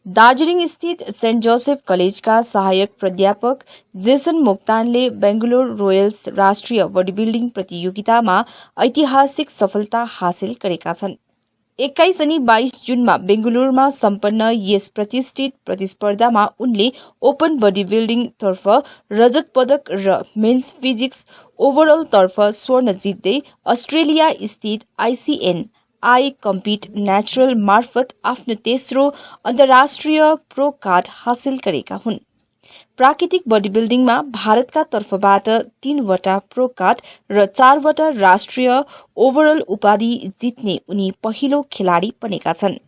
दार्जिलिङ स्थित saint Joseph कलेजका सहायक प्राध्यापक जेसन मोक्तानले बेंगलोर रोयल्स राष्ट्रिय बडी बिल्डिङ प्रतियोगितामा ऐतिहासिक सफलता हासिल गरेका छन्। 21 अनि 22 जुनमा बेंगलुरुमा सम्पन्न यस प्रतिष्ठित प्रतिस्पर्धामा उनले ओपन बडी बिल्डिङ तर्फ रजत पदक र मेन्स फिजिक्स ओभरअल तर्फ स्वर्ण जित्दै अस्ट्रेलिया स्थित ICN आई कम्पिट नेचुरल मार्फत आफ्नो तेस्रो अन्तर्राष्ट्रिय प्रो कार्ड हासिल गरेका हुन्। प्राकृतिक बडी बिल्डिङमा भारतका तर्फबाट 3वटा प्रो कार्ड र 4वटा राष्ट्रिय ओभरअल उपाधि जित्ने उनी पहिलो खेलाडी बनेका छन्।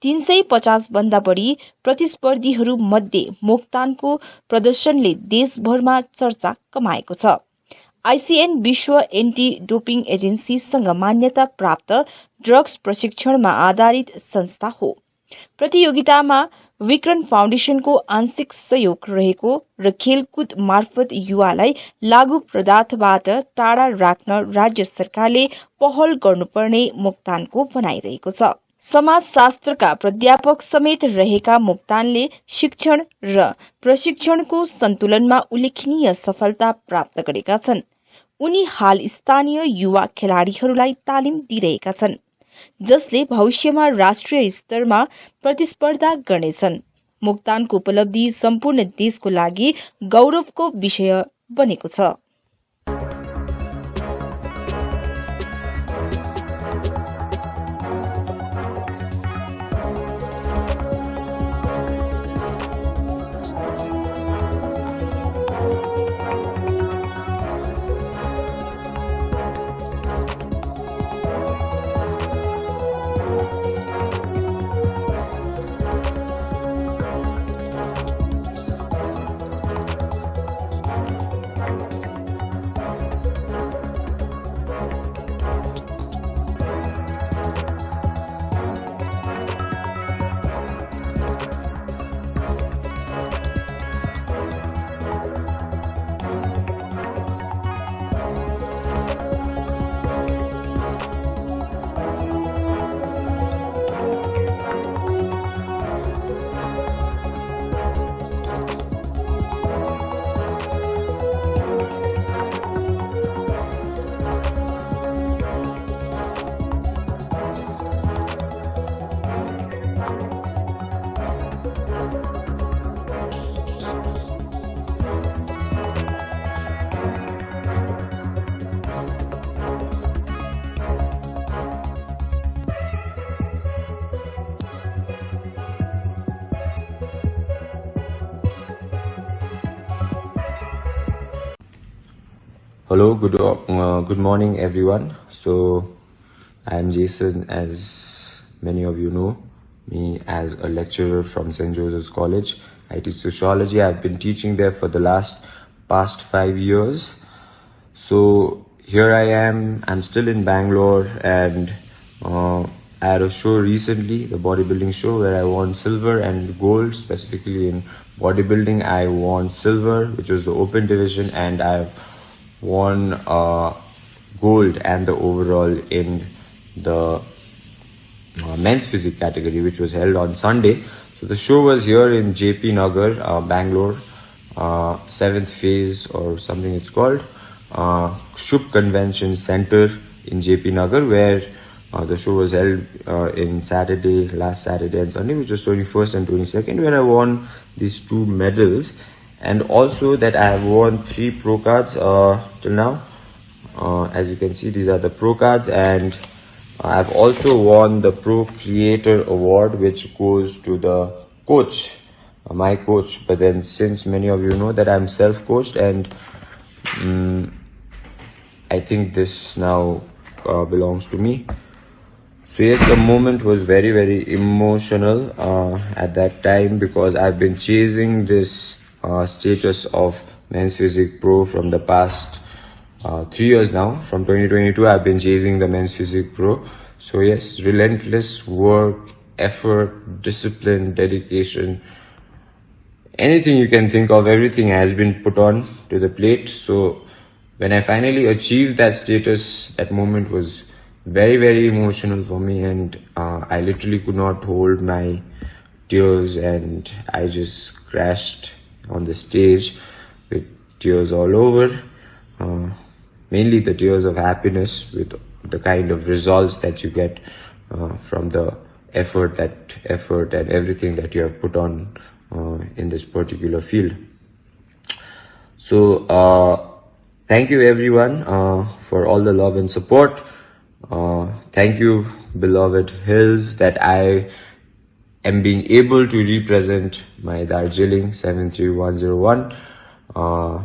350 भन्दा बढी प्रतिस्पर्धीहरू मध्ये मोक्तानको प्रदर्शनले देशभरमा चर्चा कमाएको छ। ICN विश्व एन्टी डोपिङ एजेन्सीसँग मान्यता प्राप्त ड्रग्स प्रशिक्षणमा आधारित संस्था हो। प्रतियोगितामा विक्रम फाउन्डेसनको आंशिक सहयोग रहेको र खेलकुद मार्फत युवालाई लागू पदार्थबाट टाढा राख्न राज्य सरकारले पहल गर्नुपर्ने मोक्तानको भनाइरहेको छ। समाजशास्त्रका प्राध्यापक समेत रहेका मोक्तानले शिक्षण र प्रशिक्षणको सन्तुलनमा उल्लेखनीय सफलता प्राप्त गरेका छन्। उनी हाल स्थानीय युवा खेलाडीहरूलाई तालिम दिइरहेका छन्, जसले भविष्यमा राष्ट्रिय स्तरमा प्रतिस्पर्धा गर्नेछन्। मोक्तानको उपलब्धि सम्पूर्ण देशको लागि गौरवको विषय बनेको छ। Hello, good morning everyone. So I am Jason, as many of you know me as a lecturer from St. Joseph's College. I teach sociology. I've been teaching there for the past 5 years. So here I am, I'm still in Bangalore, and I had a show recently, the bodybuilding show, where I won silver and gold. Specifically in bodybuilding, I won silver, which was the open division, and I've won gold and the overall in the men's physique category, which was held on Sunday. So the show was here in JP Nagar, Bangalore, 7th phase or something it's called, Shubh Convention Center in JP Nagar, where the show was held in last Saturday and Sunday, which was 21st and 22nd, where I won these 2 medals. And also that I have won 3 pro cards till now. As you can see, these are the pro cards, and I've also won the Pro Creator Award, which goes to the coach, my coach. But then, since many of you know that I'm self-coached, and I think this now belongs to me. So yes, the moment was very, very emotional at that time, because I've been chasing this status of men's physique pro from the past 3 years now. From 2022 I've been chasing the men's physique pro. So yes, relentless work, effort, discipline, dedication, anything you can think of, everything has been put on to the plate. So when I finally achieved that status, that moment was very, very emotional for me, and I literally could not hold my tears, and I just crashed on the stage with tears all over. Mainly the tears of happiness with the kind of results that you get from the effort and everything that you have put on in this particular field. So thank you everyone for all the love and support. Thank you, beloved Hills, that I am being able to represent my Darjeeling 73101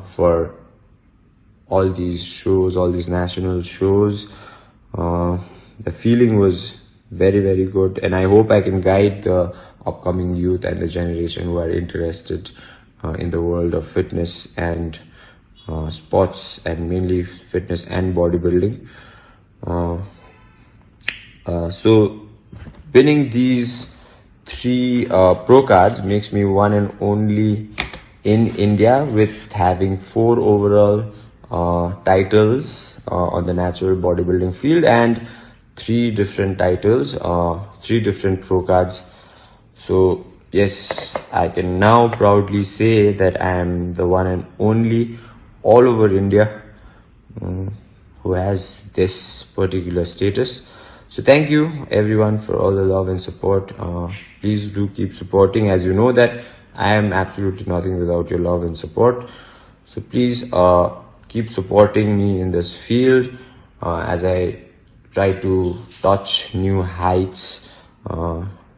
for all these shows, all these national shows. The feeling was very, very good, and I hope I can guide the upcoming youth and the generation who are interested in the world of fitness and sports, and mainly fitness and bodybuilding. So winning these 3 pro cards makes me one and only in India with having 4 overall titles on the natural bodybuilding field and 3 different titles, 3 different pro cards. So yes, I can now proudly say that I am the one and only all over India who has this particular status. So thank you everyone for all the love and support. Please do keep supporting, as you know that I am absolutely nothing without your love and support. So please keep supporting me in this field as I try to touch new heights.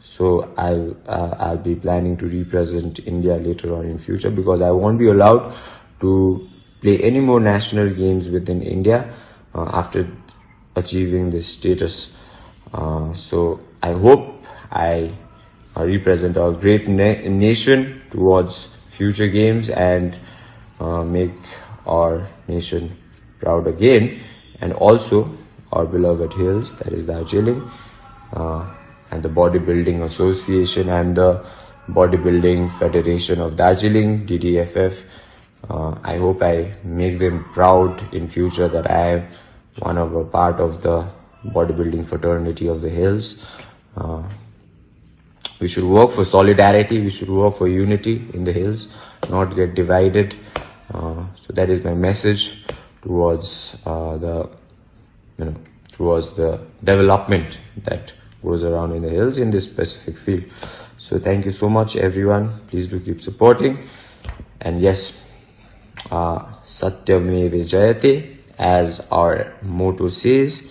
So I'll be planning to represent India later on in future, because I won't be allowed to play any more national games within India after achieving this status. So I hope I represent our great nation towards future games and make our nation proud again, and also our beloved Hills, that is Darjeeling, and the Bodybuilding Association and the Bodybuilding Federation of Darjeeling, DDFF. I hope I make them proud in future that I am one of a part of the bodybuilding fraternity of the Hills. We should work for solidarity, we should work for unity in the Hills, not get divided. So that is my message towards towards the development that goes around in the Hills in this specific field. So thank you so much everyone. Please do keep supporting. And yes, Satyameva Jayate, as our motto says,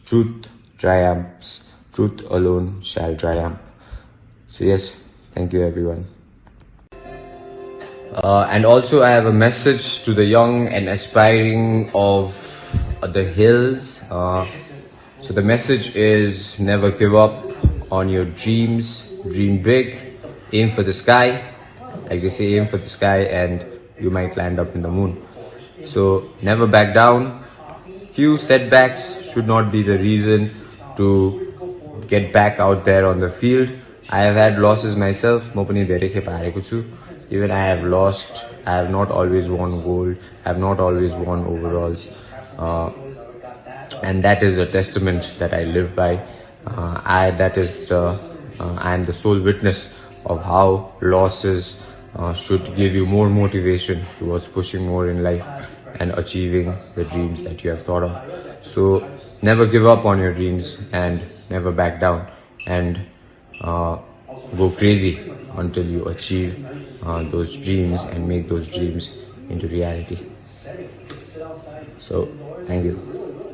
truth triumphs, truth alone shall triumph. So yes, thank you everyone. And also I have a message to the young and aspiring of the Hills. So the message is, never give up on your dreams, dream big, aim for the sky. Like they say, aim for the sky and you might land up in the moon. So never back down. Few setbacks should not be the reason to get back out there on the field. I have had losses myself. Even I have lost. I have not always won gold. I have not always won overalls. And that is a testament that I live by. I am the sole witness of how losses should give you more motivation towards pushing more in life and achieving the dreams that you have thought of. So never give up on your dreams and never back down, and go crazy until you achieve those dreams and make those dreams into reality. So thank you.